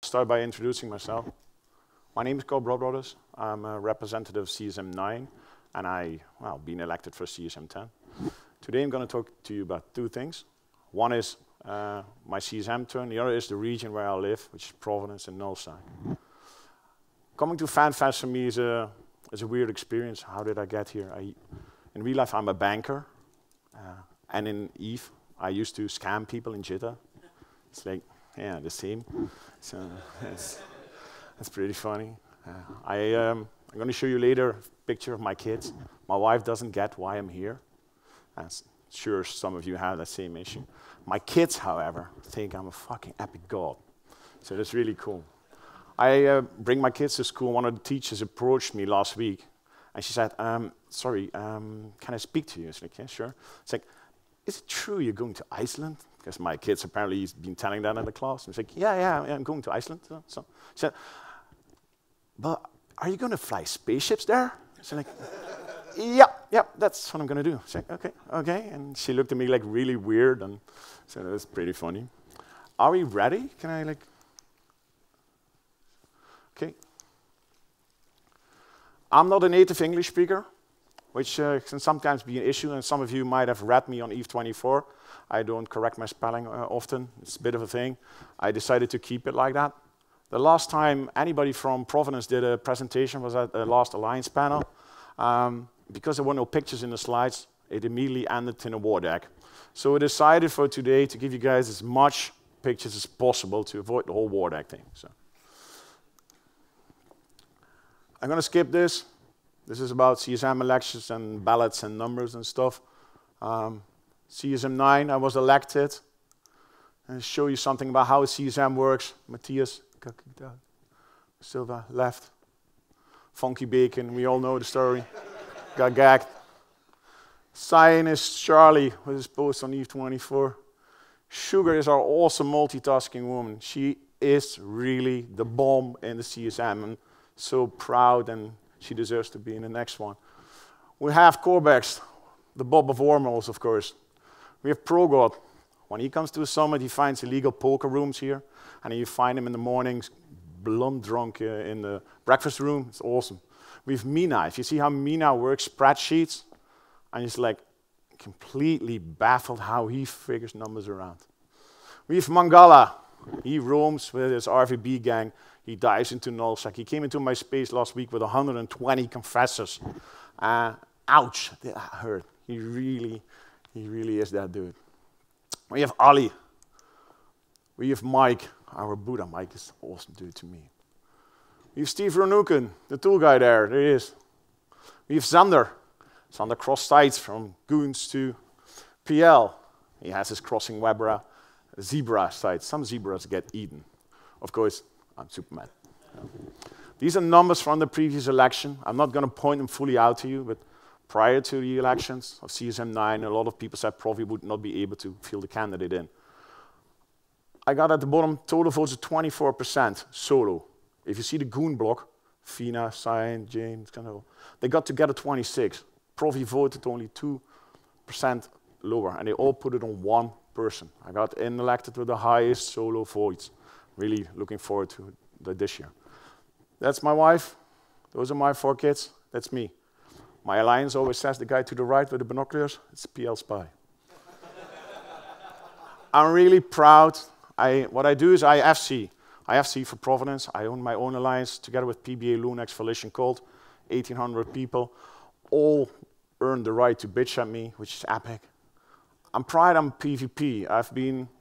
Start by introducing myself. My name is Corebloodbrothers. I'm a representative of CSM 9, and I've been elected for CSM 10. Today I'm going to talk to you about two things. One is my CSM turn, the other is the region where I live, which is Providence and Nullside. Coming to Fanfest for me is a weird experience. How did I get here? In real life I'm a banker, and in EVE I used to scam people in Jitta. It's like, yeah, the same. So that's pretty funny. I'm going to show you later a picture of my kids. My wife doesn't get why I'm here. I'm sure some of you have that same issue. My kids, however, think I'm a fucking epic god. So that's really cool. I bring my kids to school. One of the teachers approached me last week, and she said, sorry, can I speak to you? I was like, yeah, sure. It's like, is it true you're going to Iceland? Because my kids apparently he's been telling that in the class. And he's like, yeah, I'm going to Iceland. So she said, but are you going to fly spaceships there? So like, yeah, that's what I'm going to do. She's like, okay. And she looked at me like really weird, and so that was pretty funny. Are we ready? Can I okay. I'm not a native English speaker, which can sometimes be an issue, and some of you might have read me on EVE 24. I don't correct my spelling often. It's a bit of a thing. I decided to keep it like that. The last time anybody from Providence did a presentation was at the last Alliance panel. Because there were no pictures in the slides, it immediately ended in a war deck. So I decided for today to give you guys as much pictures as possible to avoid the whole war deck thing. So I'm going to skip this. This is about CSM elections and ballots and numbers and stuff. CSM 9, I was elected. And show you something about how CSM works. Matthias got kicked out. Silva left. Funky Bacon, we all know the story. Got gagged. Zionist Charlie with his post on EVE 24. Sugar is our awesome multitasking woman. She is really the bomb in the CSM, and so proud, and she deserves to be in the next one. We have Corbex, the Bob of Wormholes, of course. We have ProGod. When he comes to a summit, he finds illegal poker rooms here, and then you find him in the mornings, blonde drunk in the breakfast room. It's awesome. We have Mina. If you see how Mina works spreadsheets, and he's like completely baffled how he figures numbers around. We have Mangala. He roams with his RVB gang. He dives into nullsec. He came into my space last week with 120 confessors. Ouch, that hurt. He really is that dude. We have Ali. We have Mike, our Buddha. Mike is an awesome dude to me. We have Steve Ronuken, the tool guy there he is. We have Xander. Xander crossed sites from Goons to PL. He has his crossing Webra zebra sites. Some zebras get eaten. Of course, I'm Superman. These are numbers from the previous election. I'm not going to point them fully out to you, but prior to the elections of CSM 9, a lot of people said Provi would not be able to field a candidate in. I got at the bottom total votes of 24% solo. If you see the goon block, Fina, Cyan, James, they got together 26. Provi voted only 2% lower, and they all put it on one person. I got elected with the highest solo votes. Really looking forward to this year. That's my wife. Those are my 4 kids. That's me. My alliance always says the guy to the right with the binoculars, it's PL Spy. I'm really proud. What I do is I FC for Providence. I own my own alliance together with PBA, Lunex, Volition Cult, 1,800 people. All earned the right to bitch at me, which is epic. I'm proud I'm PvP.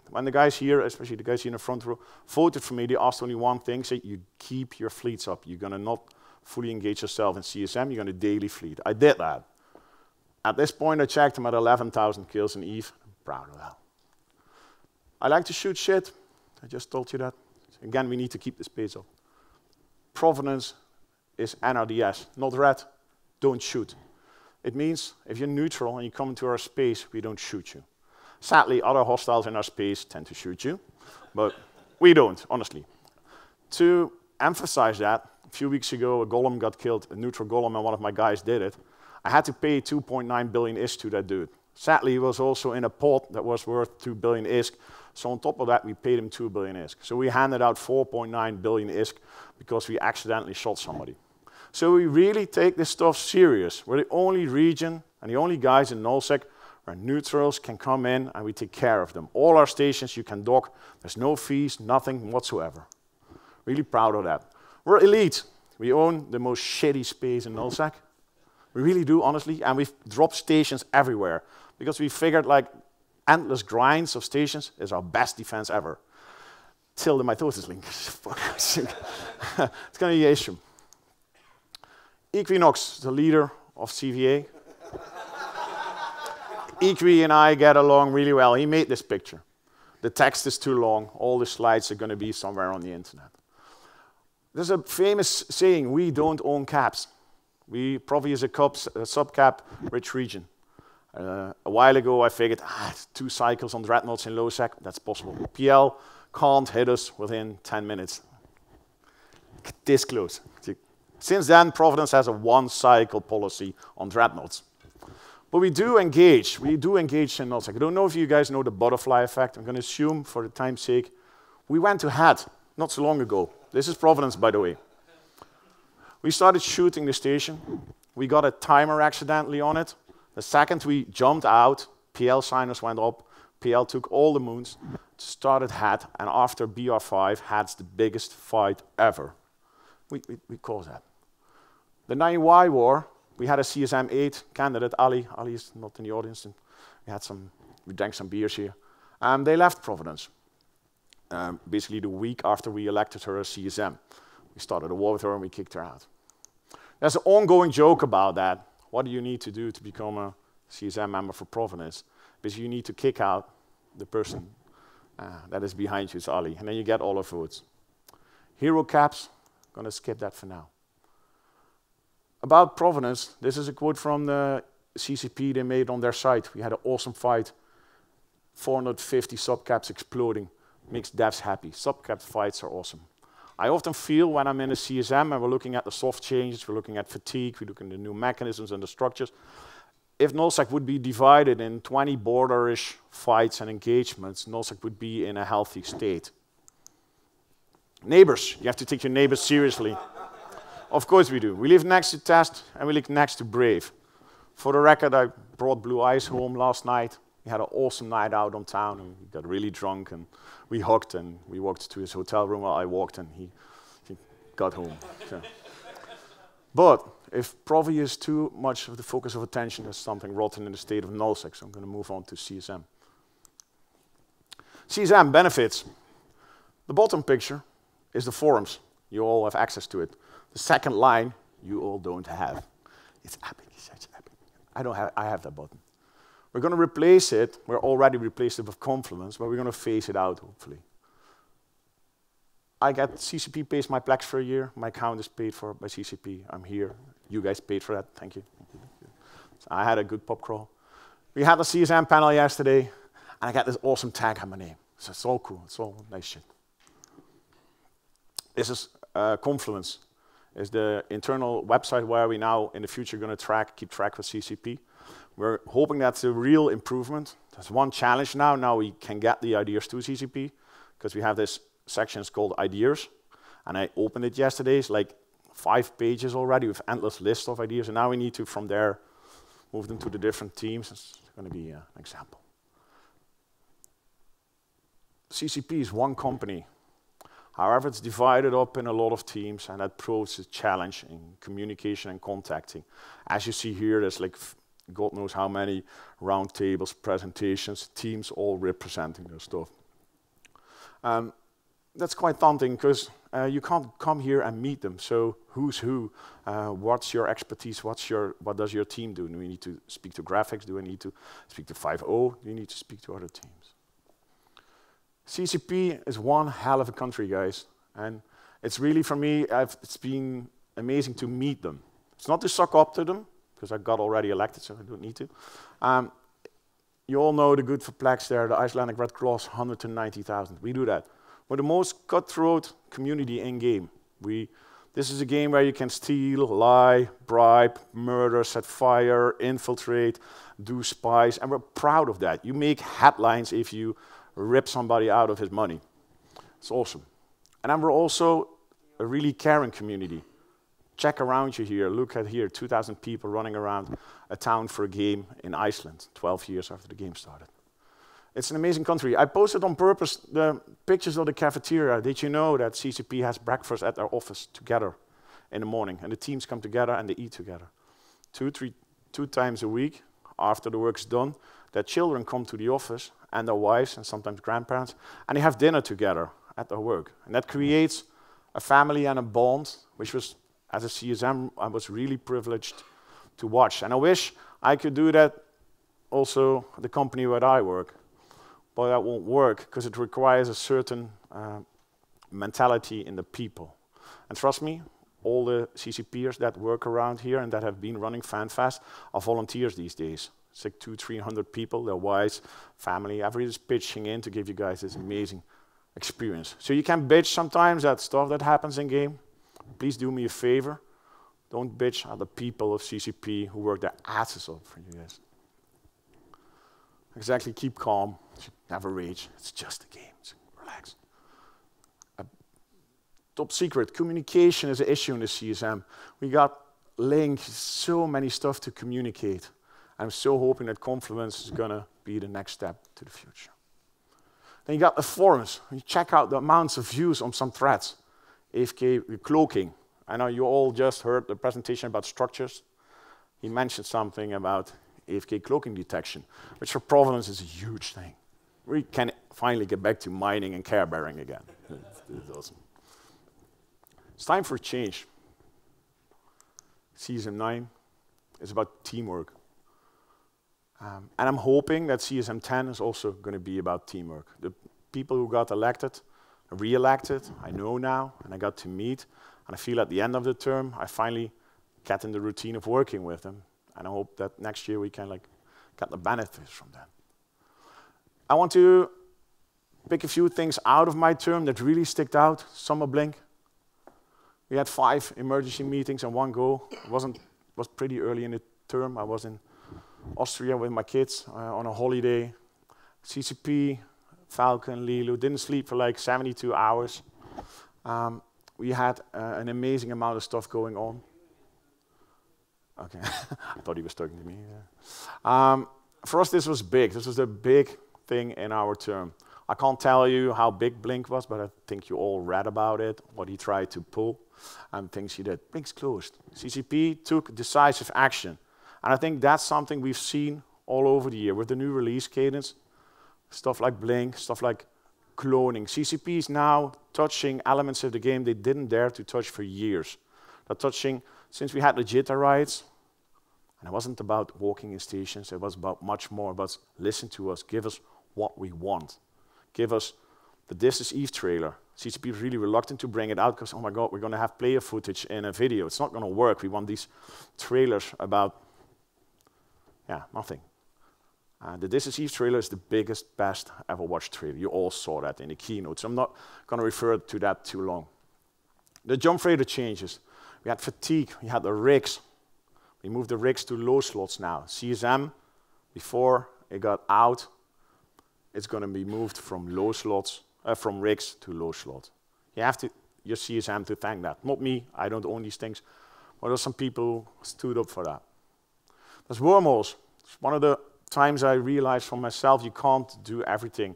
When the guys here, especially the guys here in the front row, voted for me, they asked only one thing, say, you keep your fleets up. You're going to not fully engage yourself in CSM, you're going to daily fleet. I did that. At this point, I checked I'm at 11,000 kills in EVE. I'm proud of that. I like to shoot shit. I just told you that. Again, we need to keep this pace up. Providence is NRDS, not red. Don't shoot. It means if you're neutral and you come into our space, we don't shoot you. Sadly, other hostiles in our space tend to shoot you, but we don't, honestly. To emphasize that, a few weeks ago, a golem got killed, a neutral golem, and one of my guys did it. I had to pay 2.9 billion ISK to that dude. Sadly, he was also in a pot that was worth 2 billion ISK So on top of that, we paid him 2 billion ISK. So we handed out 4.9 billion ISK because we accidentally shot somebody. So we really take this stuff serious. We're the only region and the only guys in nullsec where neutrals can come in and we take care of them. All our stations you can dock. There's no fees, nothing whatsoever. Really proud of that. We're elite. We own the most shitty space in nullsec. We really do, honestly, and we've dropped stations everywhere because we figured like endless grinds of stations is our best defense ever. Till the mitosis link. It's going to be an issue. Equinox, the leader of CVA. Equi and I get along really well. He made this picture. The text is too long. All the slides are going to be somewhere on the internet. There's a famous saying, we don't own caps. Provi is a subcap rich region. A while ago I figured, 2 cycles on dreadnoughts in low sec, that's possible. PL can't hit us within 10 minutes. This close. Since then, Providence has a 1-cycle policy on dreadnoughts. But we do engage in nullsec. I don't know if you guys know the butterfly effect. I'm going to assume, for the time's sake, we went to head not so long ago. This is Providence, by the way. We started shooting the station. We got a timer accidentally on it. The second we jumped out, PL signers went up. PL took all the moons, started head, and after BR5, head's the biggest fight ever. We caused that. The 9Y war, we had a CSM 8 candidate, Ali. Ali is not in the audience. And we drank some beers here. They left Providence. Basically the week after we elected her as CSM. We started a war with her and we kicked her out. There's an ongoing joke about that. What do you need to do to become a CSM member for Providence? Because you need to kick out the person that is behind you, it's Ali, and then you get all our votes. Hero caps, gonna skip that for now. About Providence, this is a quote from the CCP they made on their site. We had an awesome fight, 450 subcaps exploding, makes devs happy. Subcap fights are awesome. I often feel when I'm in a CSM and we're looking at the soft changes, we're looking at fatigue, we're looking at the new mechanisms and the structures. If nullsec would be divided in 20 border-ish fights and engagements, nullsec would be in a healthy state. Neighbors, you have to take your neighbors seriously. Of course we do. We live next to Test and we live next to Brave. For the record, I brought Blue Eyes home last night. We had an awesome night out on town and we got really drunk and we hugged and we walked to his hotel room while I walked and he got home. So. But if Provi is too much of the focus of attention, there's something rotten in the state of nullsec, so I'm going to move on to CSM. CSM benefits. The bottom picture is the forums. You all have access to it. The second line, you all don't have. It's epic, it's such epic. I have that button. We're going to replace it. We're already replaced it with Confluence, but we're going to phase it out, hopefully. I get CCP pays my Plex for a year. My account is paid for by CCP. I'm here. You guys paid for that. Thank you. So I had a good pub crawl. We had a CSM panel yesterday, and I got this awesome tag on my name. So it's all cool. It's all nice shit. This is Confluence. It's the internal website where we now, in the future, going to keep track with CCP. We're hoping that's a real improvement. There's one challenge now. Now we can get the ideas to CCP, because we have this section called ideas. And I opened it yesterday. It's like 5 pages already with endless list of ideas. And now we need to, from there, move them to the different teams. It's going to be an example. CCP is one company. However, it's divided up in a lot of teams, and that poses a challenge in communication and contacting. As you see here, there's like God knows how many roundtables, presentations, teams all representing their stuff. That's quite daunting because you can't come here and meet them. So who's who? What's your expertise? What does your team do? Do we need to speak to graphics? Do we need to speak to 5.0? Do you need to speak to other teams? CCP is one hell of a country, guys. And it's really, for me, it's been amazing to meet them. It's not to suck up to them, because I got already elected, so I don't need to. You all know the good for Plex there, the Icelandic Red Cross, 190,000. We do that. We're the most cutthroat community in-game. This is a game where you can steal, lie, bribe, murder, set fire, infiltrate, do spies, and we're proud of that. You make headlines if you rip somebody out of his money. It's awesome. And then we're also a really caring community. Check around you here, look at here, 2,000 people running around a town for a game in Iceland, 12 years after the game started. It's an amazing country. I posted on purpose the pictures of the cafeteria. Did you know that CCP has breakfast at their office together in the morning, and the teams come together and they eat together. Two times a week, after the work's done, their children come to the office, and their wives, and sometimes grandparents, and they have dinner together at their work. And that creates a family and a bond, which was, as a CSM, I was really privileged to watch. And I wish I could do that also at the company where I work. But that won't work, because it requires a certain mentality in the people. And trust me, all the CCPers that work around here and that have been running Fanfest are volunteers these days. It's like 200-300 people, their wives, family, everybody's pitching in to give you guys this amazing experience. So you can bitch sometimes at stuff that happens in game. Please do me a favor. Don't bitch at the people of CCP who work their asses off for you guys. Exactly, keep calm, never rage. It's just a game, so relax. Top secret, communication is an issue in the CSM. We got linked so many stuff to communicate. I'm so hoping that Confluence is going to be the next step to the future. Then you got the forums. You check out the amounts of views on some threads. AFK cloaking. I know you all just heard the presentation about structures. He mentioned something about AFK cloaking detection, which for Providence is a huge thing. We can finally get back to mining and care bearing again. It's awesome. It's time for change. CSM 9 is about teamwork. And I'm hoping that CSM 10 is also going to be about teamwork. The people who got elected, re-elected, I know now, and I got to meet, and I feel at the end of the term, I finally get in the routine of working with them. And I hope that next year we can get the benefits from that. I want to pick a few things out of my term that really sticked out. Summer blink. We had 5 emergency meetings in one go. It was pretty early in the term. I was in Austria with my kids on a holiday. CCP, Falcon, Lilo, didn't sleep for like 72 hours. We had an amazing amount of stuff going on. Okay, I thought he was talking to me. Yeah. For us, this was big. This was a big thing in our term. I can't tell you how big Blink was, but I think you all read about it, what he tried to pull, and things he did. Blink's closed. CCP took decisive action. And I think that's something we've seen all over the year with the new release cadence. Stuff like Blink, stuff like cloning. CCP is now touching elements of the game they didn't dare to touch for years. They're touching, since we had the jitter riots, and it wasn't about walking in stations, it was about much more about listen to us, give us what we want. Give us the This Is Eve trailer. CCP is really reluctant to bring it out because, oh my God, we're going to have player footage in a video. It's not going to work. We want these trailers about, nothing. The This Is Eve trailer is the biggest, best ever watched trailer. You all saw that in the keynote, so I'm not going to refer to that too long. The jump freighter changes. We had fatigue. We had the rigs. We moved the rigs to low slots now. CSM, before it got out, it's going to be moved from low slots, from rigs to low slots. You have to, your CSM to thank that. Not me, I don't own these things, but there's some people who stood up for that. There's wormholes. It's one of the times I realized for myself you can't do everything.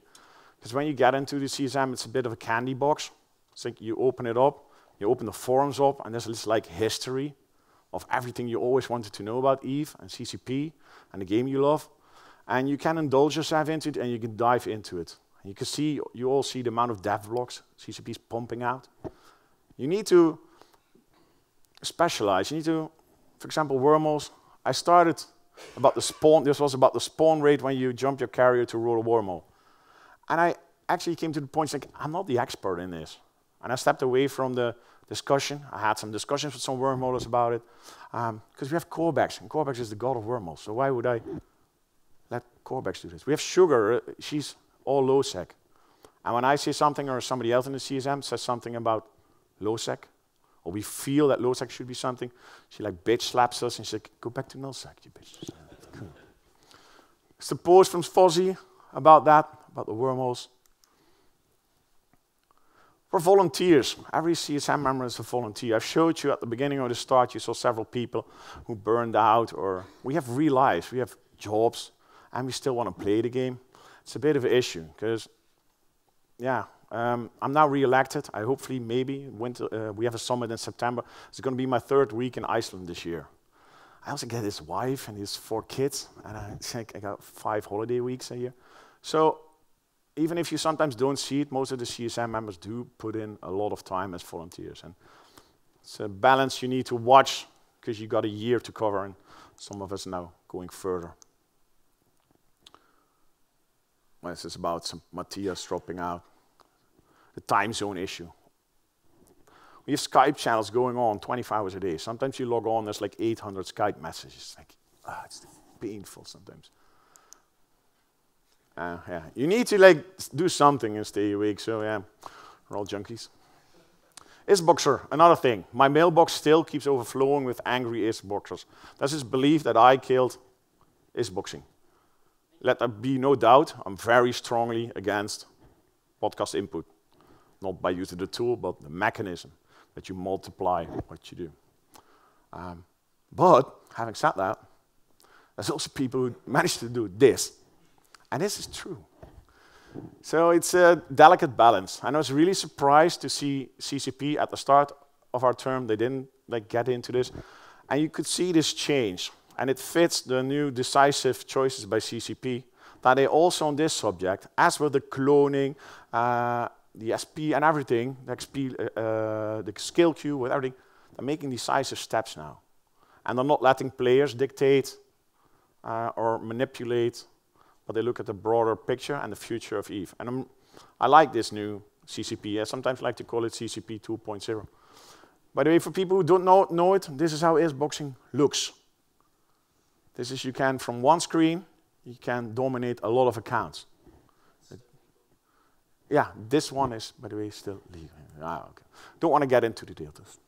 Because when you get into the CSM, it's a bit of a candy box. It's like you open it up, you open the forums up, and there's this like history of everything you always wanted to know about Eve and CCP and the game you love. And you can indulge yourself into it, and you can dive into it. And you can see, you all see the amount of dev blocks CCP is pumping out. You need to specialize. You need to, for example, wormholes. I started about the spawn. This was about the spawn rate when you jump your carrier to roll a wormhole. And I actually came to the point, like, I'm not the expert in this. And I stepped away from the discussion. I had some discussions with some wormholers about it. Because we have Corbex, and Corbex is the god of wormholes. So why would I let Corbex do this? We have Sugar. She's all low sec. And when I say something or somebody else in the CSM says something about low sec, or we feel that low sec should be something, she like bitch slaps us and she's like, go back to null sec, you bitch. Cool. It's the post from Fozzy about that. about the wormholes. For volunteers, every CSM member is a volunteer. I've showed you at the beginning of the start, you saw several people who burned out, or we have real lives, we have jobs, and we still want to play the game. It's a bit of an issue, because, yeah, I'm now re-elected. I hopefully, maybe, we have a summit in September. It's going to be my 3rd week in Iceland this year. I also get his wife and his 4 kids, and I think I got 5 holiday weeks a year. So, even if you sometimes don't see it, most of the CSM members do put in a lot of time as volunteers. And it's a balance you need to watch, because you got a year to cover, and some of us now going further. Well, this is about some Matthias dropping out. The time zone issue. We have Skype channels going on 24 hours a day. Sometimes you log on, there's like 800 Skype messages. Like, it's painful sometimes. Yeah, you need to like do something and stay awake. So yeah, we're all junkies. Isboxer, another thing. My mailbox still keeps overflowing with angry Isboxers. There's this belief that I killed Isboxing. Let there be no doubt, I'm very strongly against podcast input. Not by using the tool, but the mechanism that you multiply what you do. But having said that, there's also people who manage to do this. And this is true. So it's a delicate balance. And I was really surprised to see CCP at the start of our term. They didn't like get into this. And you could see this change. And it fits the new decisive choices by CCP, that they also on this subject, as with the cloning, the SP and everything, the XP, the skill queue with everything, they're making decisive steps now. And they're not letting players dictate or manipulate, but they look at the broader picture and the future of EVE. And I like this new CCP. I sometimes like to call it CCP 2.0. By the way, for people who don't know it, this is how Isboxing looks. This is, you can, from one screen, you can dominate a lot of accounts. Yeah, this one is, by the way, still leaving. Okay. Don't want to get into the details.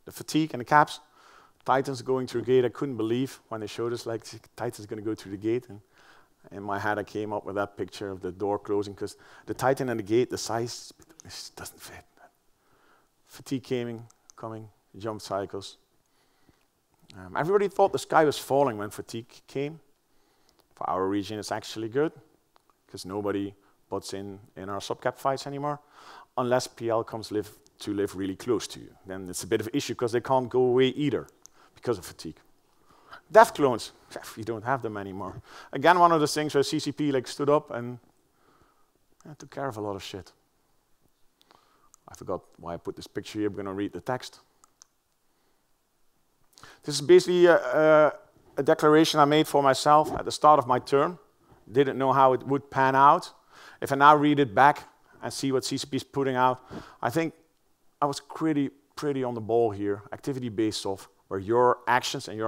The fatigue and the caps, Titans going through the gate. I couldn't believe when they showed us, like, Titans going to go through the gate. And in my head, I came up with that picture of the door closing, because the Titan and the gate, the size, it doesn't fit. Fatigue coming, jump cycles. Everybody thought the sky was falling when fatigue came. For our region, it's actually good, because nobody butts in our subcap fights anymore, unless PL comes to live really close to you. Then it's a bit of an issue, because they can't go away either, because of fatigue. Death clones, we don't have them anymore. Again, one of the things where CCP like stood up and took care of a lot of shit. I forgot why I put this picture here. I'm going to read the text. This is basically a declaration I made for myself at the start of my term. Didn't know how it would pan out. If I now read it back and see what CCP is putting out, I think I was pretty on the ball here. Activity-based stuff, where your actions and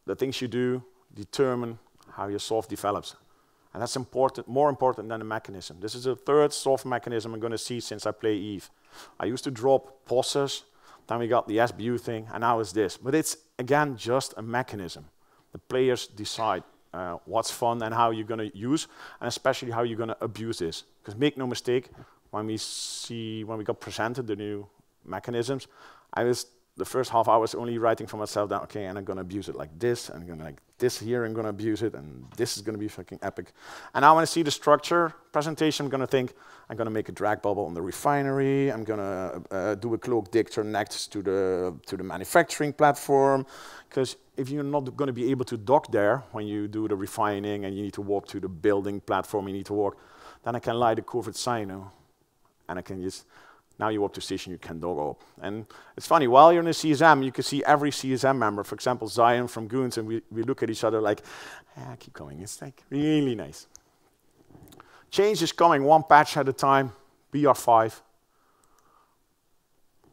the things you do determine how your soft develops. And that's important, more important than the mechanism. This is the third soft mechanism I'm going to see since I play EVE. I used to drop POSes, then we got the SBU thing, and now it's this. But it's, again, just a mechanism. The players decide what's fun and how you're going to use, and especially how you're going to abuse this. Because make no mistake, when we got presented the new mechanisms, the first half hour was only writing for myself that, okay, and I'm going to abuse it like this, and I'm going to like this here, I'm going to abuse it, and this is going to be fucking epic. And now when I see the structure presentation, I'm going to think, I'm going to make a drag bubble on the refinery, I'm going to do a cloak dictor next to the manufacturing platform, because if you're not going to be able to dock there when you do the refining and you need to walk to the building platform, you need to walk, then I can light the covert sino, and I can just, now you up to station, you can dog up. And it's funny, while you're in a CSM, you can see every CSM member, for example, Zion from Goons, and we look at each other like, keep going. It's like really nice. Change is coming one patch at a time, BR5.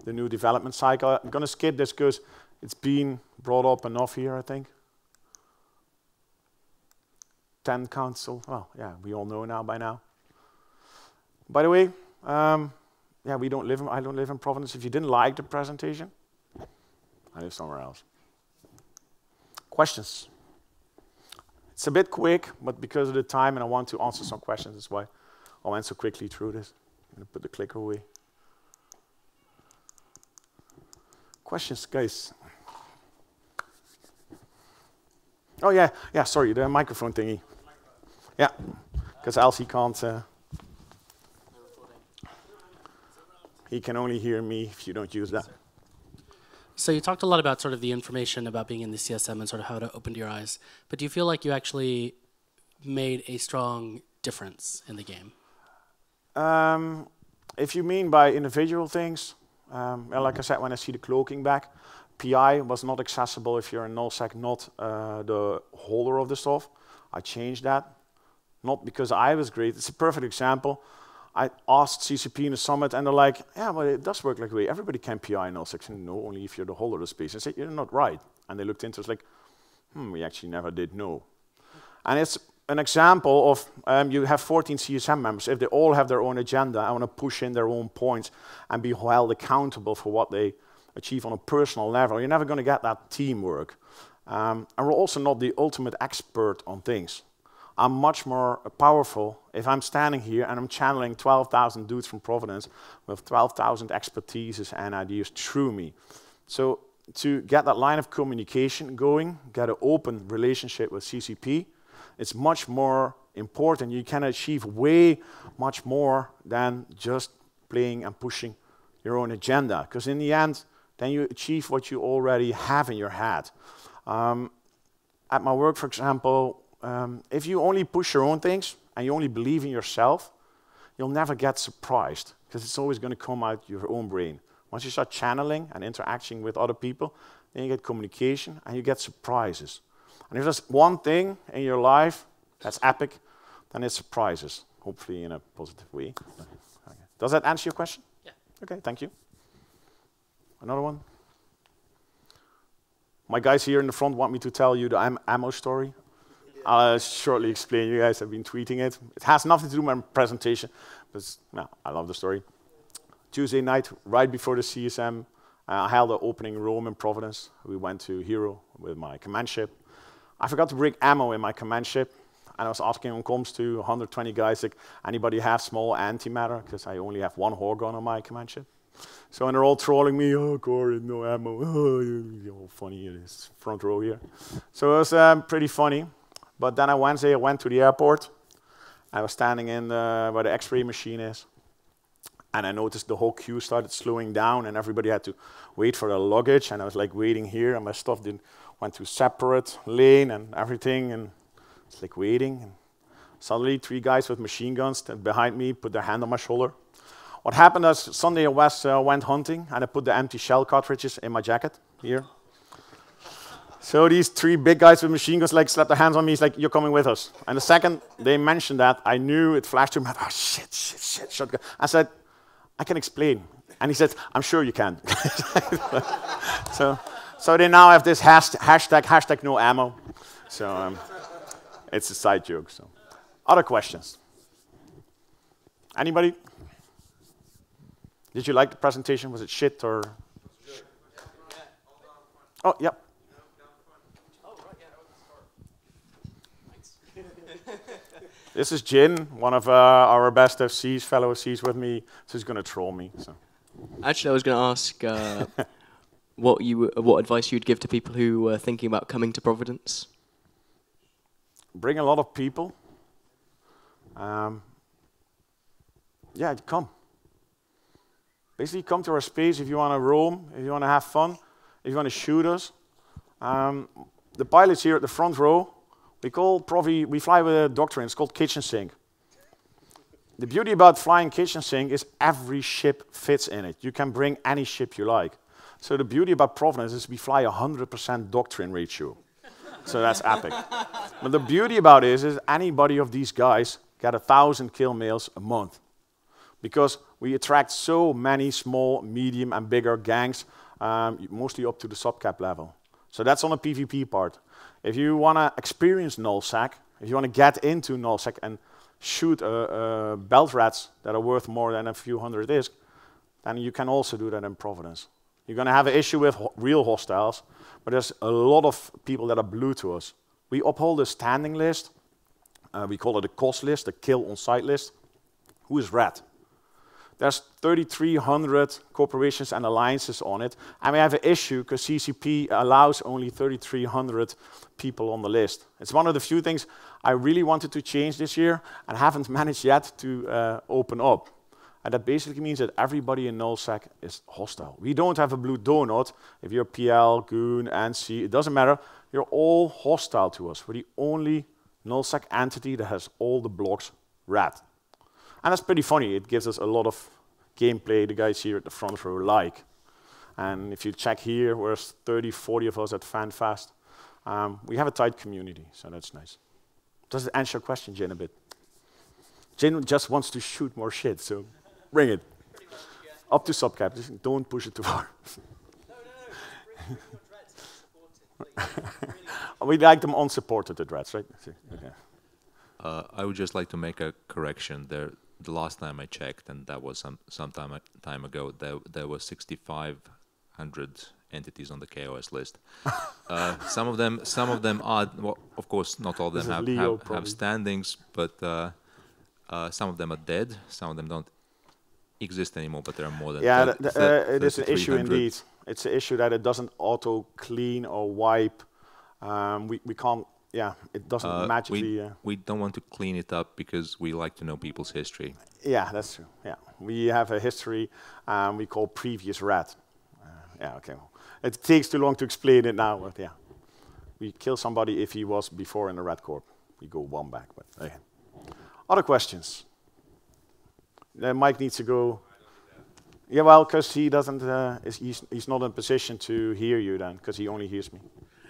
The new development cycle. I'm going to skip this because it's been brought up enough here, I think. 10 council. Well, yeah, we all know now by now. By the way, yeah, I don't live in Providence. If you didn't like the presentation, I live somewhere else. Questions? It's a bit quick, but because of the time and I want to answer some questions, that's why I went so quickly through this. I'm going to put the clicker away. Questions, guys? Oh, yeah, sorry, the microphone thingy. Yeah, because Elsie can't... he can only hear me if you don't use that. So you talked a lot about sort of the information about being in the CSM and sort of how it opened your eyes. But do you feel like you actually made a strong difference in the game? If you mean by individual things, well, like I said, when I see the cloaking back, PI was not accessible if you're a nullsec, not the holder of the stuff. I changed that, not because I was great. It's a perfect example. I asked CCP in the summit, and they're like, yeah, well, it does work like way. Everybody can PI nullsec. No, only if you're the holder of the space. I said, you're not right. And they looked into it, like, we actually never did know. And it's an example of, you have 14 CSM members. If they all have their own agenda, I want to push in their own points and be held accountable for what they achieve on a personal level. You're never going to get that teamwork. And we're also not the ultimate expert on things. I'm much more powerful if I'm standing here and I'm channeling 12,000 dudes from Providence with 12,000 expertises and ideas through me. So to get that line of communication going, get an open relationship with CCP, it's much more important. You can achieve way much more than just playing and pushing your own agenda. Because in the end, then you achieve what you already have in your head. At my work, for example, if you only push your own things and you only believe in yourself, you'll never get surprised because it's always going to come out your own brain. Once you start channeling and interacting with other people, then you get communication and you get surprises. And if there's one thing in your life that's epic, then it's surprises, hopefully in a positive way. Okay. Does that answer your question? Yeah. Okay, thank you. Another one? My guys here in the front want me to tell you the ammo story. I'll shortly explain. You guys have been tweeting it. It has nothing to do with my presentation, but no, I love the story. Tuesday night, right before the CSM, I held an opening room in Providence. We went to Hero with my command ship. I forgot to bring ammo in my command ship, and I was asking on comms to 120 guys, like, anybody have small antimatter? Because I only have one horde gun on my command ship. So, and they're all trolling me, oh, Corey, no ammo. Oh, you're all funny in this front row here. So it was pretty funny. But then on Wednesday, I went to the airport. I was standing in where the X-ray machine is. And I noticed the whole queue started slowing down, and everybody had to wait for their luggage. And I was like waiting here, and my stuff went to separate lane and everything. And it's like waiting. And suddenly, 3 guys with machine guns behind me put their hand on my shoulder. What happened is Sunday I went hunting, and I put the empty shell cartridges in my jacket here. So these 3 big guys with machine guns like slapped their hands on me. He's like, you're coming with us. And the second they mentioned that, I knew it flashed through my head. Oh, shit, shotgun. I said, I can explain. And he said, I'm sure you can. so they now have this hashtag no ammo. So it's a side joke. So, other questions? Anybody? Did you like the presentation? Was it shit or? Oh, yep. This is Jin, one of our best FCs, fellow FCs with me, so he's going to troll me. So. Actually, I was going to ask what advice you'd give to people who were thinking about coming to Providence. Bring a lot of people. Yeah, come. Basically, come to our space if you want to roam, if you want to have fun, if you want to shoot us. The pilots here at the front row, we call Provi, we fly with a doctrine, it's called kitchen sink. The beauty about flying kitchen sink is every ship fits in it. You can bring any ship you like. So the beauty about Providence is we fly 100% doctrine ratio. So that's epic. But the beauty about it is anybody of these guys get 1,000 kill mails a month. Because we attract so many small, medium, and bigger gangs, mostly up to the subcap level. So that's on the PvP part. If you want to experience nullsec, if you want to get into nullsec and shoot belt rats that are worth more than a few hundred ISK, then you can also do that in Providence. You're going to have an issue with real hostiles, but there's a lot of people that are blue to us. We uphold a standing list. We call it a cost list, a kill on site list. Who is red? There's 3,300 corporations and alliances on it, and we have an issue because CCP allows only 3,300 people on the list. It's one of the few things I really wanted to change this year and haven't managed yet to open up. And that basically means that everybody in nullsec is hostile. We don't have a blue donut. If you're PL, Goon, NC, it doesn't matter. You're all hostile to us. We're the only nullsec entity that has all the blocks red. And that's pretty funny. It gives us a lot of gameplay the guys here at the front row like. And if you check here, there's 30, 40 of us at Fanfest. We have a tight community, so that's nice. Does it answer your question, Jin, a bit? Jin just wants to shoot more shit, so bring it. Pretty much, yeah. Up to subcap. Just don't push it too far. No, bring your dreads unsupported, please. We like them unsupported, the dreads, right? Okay. I would just like to make a correction there. The last time I checked, and that was some time ago, there were 6,500 entities on the KOS list. Some of them are, well, of course, not all of them have standings, but some of them are dead. Some of them don't exist anymore, but there are more than. Yeah, it is an issue indeed. It's an issue that it doesn't auto clean or wipe. We can't. Yeah, it doesn't magically. We don't want to clean it up because we like to know people's history. Yeah, that's true. Yeah, we have a history we call previous rat. Yeah, okay. It takes too long to explain it now, but yeah, we kill somebody if he was before in the rat corp. We go one back, but okay. Other questions? Mike needs to go. Yeah, well, because he doesn't. He's not in position to hear you then, because he only hears me.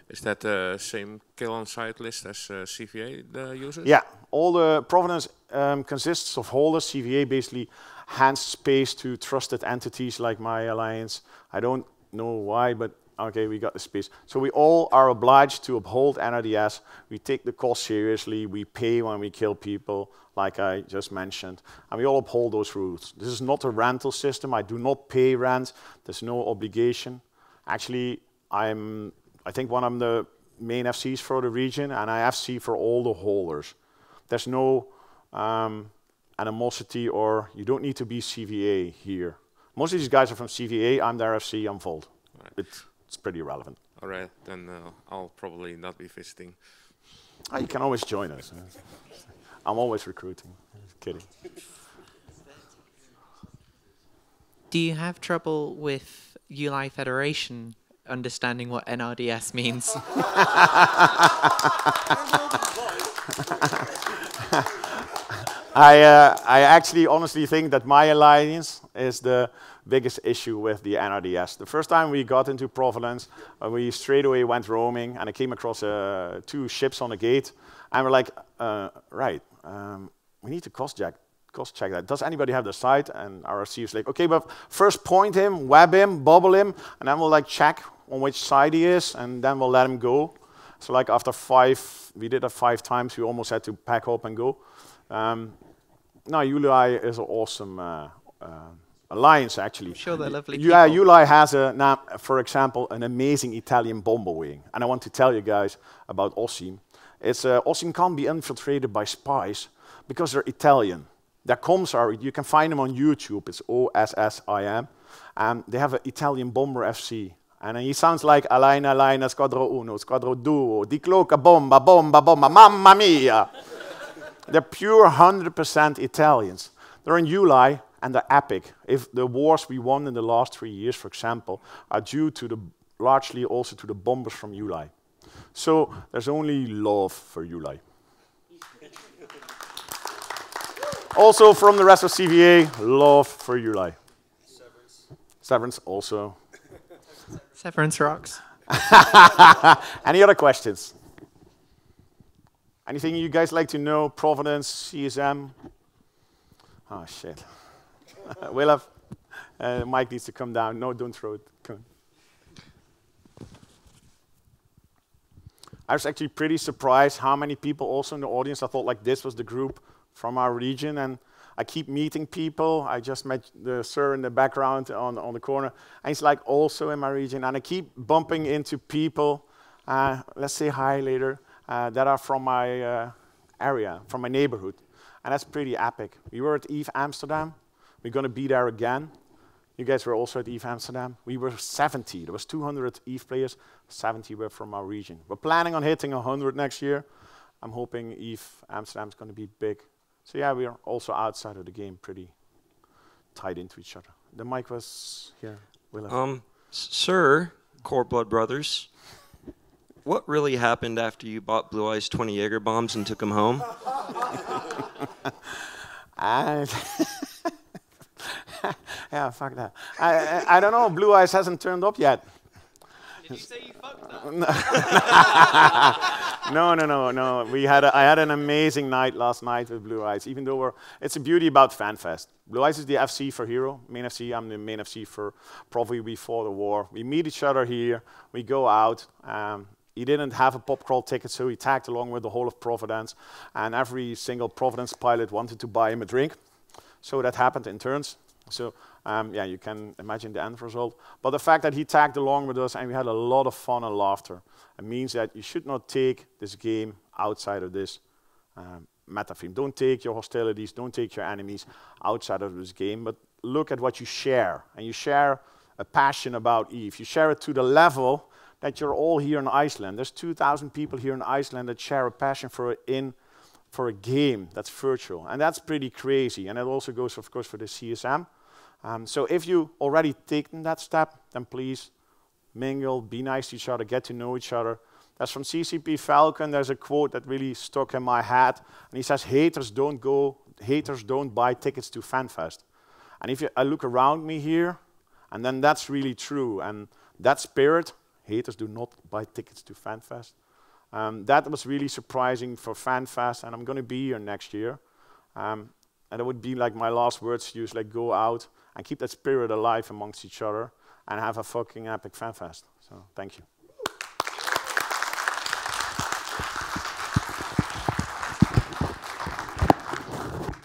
Is that the same kill on site list as CVA uses? Yeah, all the Providence consists of holders. CVA basically hands space to trusted entities like my alliance. I don't know why, but okay, we got the space. So we all are obliged to uphold NRDS. We take the cost seriously. We pay when we kill people, like I just mentioned. And we all uphold those rules. This is not a rental system. I do not pay rent. There's no obligation. Actually, I think one of the main FCs for the region, and I FC for all the holders. There's no animosity, or you don't need to be CVA here. Most of these guys are from CVA. I'm their FC. I'm Volt. Right. It's pretty irrelevant. All right, then I'll probably not be visiting. Oh, you can always join us. I'm always recruiting. Just kidding. Do you have trouble with ULI Federation understanding what NRDS means? I actually honestly think that my alliance is the biggest issue with the NRDS. The first time we got into Providence, we straight away went roaming, and I came across 2 ships on the gate, and we're like, we need to cost check that. Does anybody have the site? And our RC was like, okay, but first point him, web him, bubble him, and then we'll like check on which side he is, and then we'll let him go. So like after 5, we did that 5 times, we almost had to pack up and go. No, ULI is an awesome alliance, actually. I'm sure they're lovely people. Yeah, ULI has, now, for example, an amazing Italian bomber wing. And I want to tell you guys about Ossim. Ossim can't be infiltrated by spies because they're Italian. Their comms are, you can find them on YouTube, it's OSSIM. They have an Italian bomber FC. And he sounds like Alaina, Squadro Uno, Squadro Duo, Di Cloca, Bomba, Bomba, Bomba, Mamma Mia! They're pure 100% Italians. They're in ULI and they're epic. If the wars we won in the last 3 years, for example, are due to largely also to the bombers from ULI. So there's only love for ULI. Also from the rest of CVA, love for ULI. Severance also. Severance rocks. Any other questions? Anything you guys like to know? Providence, CSM? Oh, shit. Willem, Mike needs to come down. No, don't throw it. Come on. I was actually pretty surprised how many people also in the audience. I thought like this was the group from our region, and I keep meeting people. I just met the sir in the background on the corner, and he's like also in my region, and I keep bumping into people. Let's say hi later. that are from my area, from my neighborhood. And that's pretty epic. We were at EVE Amsterdam. We're going to be there again. You guys were also at EVE Amsterdam. We were 70. There was 200 EVE players. 70 were from our region. We're planning on hitting 100 next year. I'm hoping EVE Amsterdam is going to be big. So yeah, we are also outside of the game pretty tied into each other. The mic was here. Sir, Corebloodbrothers, what really happened after you bought Blue Eyes 20 Jaeger bombs and took them home? Yeah, fuck that. I don't know. Blue Eyes hasn't turned up yet. Did you say you fucked that? No. I had an amazing night last night with Blue Eyes. Even though it's the beauty about Fanfest. Blue Eyes is the FC for Hero, main FC. I'm the main FC for Provi. We fought the war. We meet each other here. We go out. He didn't have a pop crawl ticket, so he tagged along with the whole of Providence. And every single Providence pilot wanted to buy him a drink. So that happened in turns. So yeah, you can imagine the end result. But the fact that he tagged along with us and we had a lot of fun and laughter, it means that you should not take this game outside of this meta theme. Don't take your hostilities, don't take your enemies outside of this game, but look at what you share. And you share a passion about EVE. You share it to the level that you're all here in Iceland. There's 2,000 people here in Iceland that share a passion for a game that's virtual. And that's pretty crazy. And it also goes, of course, for the CSM. So if you already taken that step, then please mingle, be nice to each other, get to know each other. That's from CCP Falcon. There's a quote that really stuck in my head. And he says, haters don't buy tickets to Fanfest. And if I look around me here, and then that's really true. And that spirit, haters do not buy tickets to Fanfest. That was really surprising for Fanfest, and I'm going to be here next year. And it would be like my last words to use, like go out and keep that spirit alive amongst each other and have a fucking epic Fanfest. So thank you.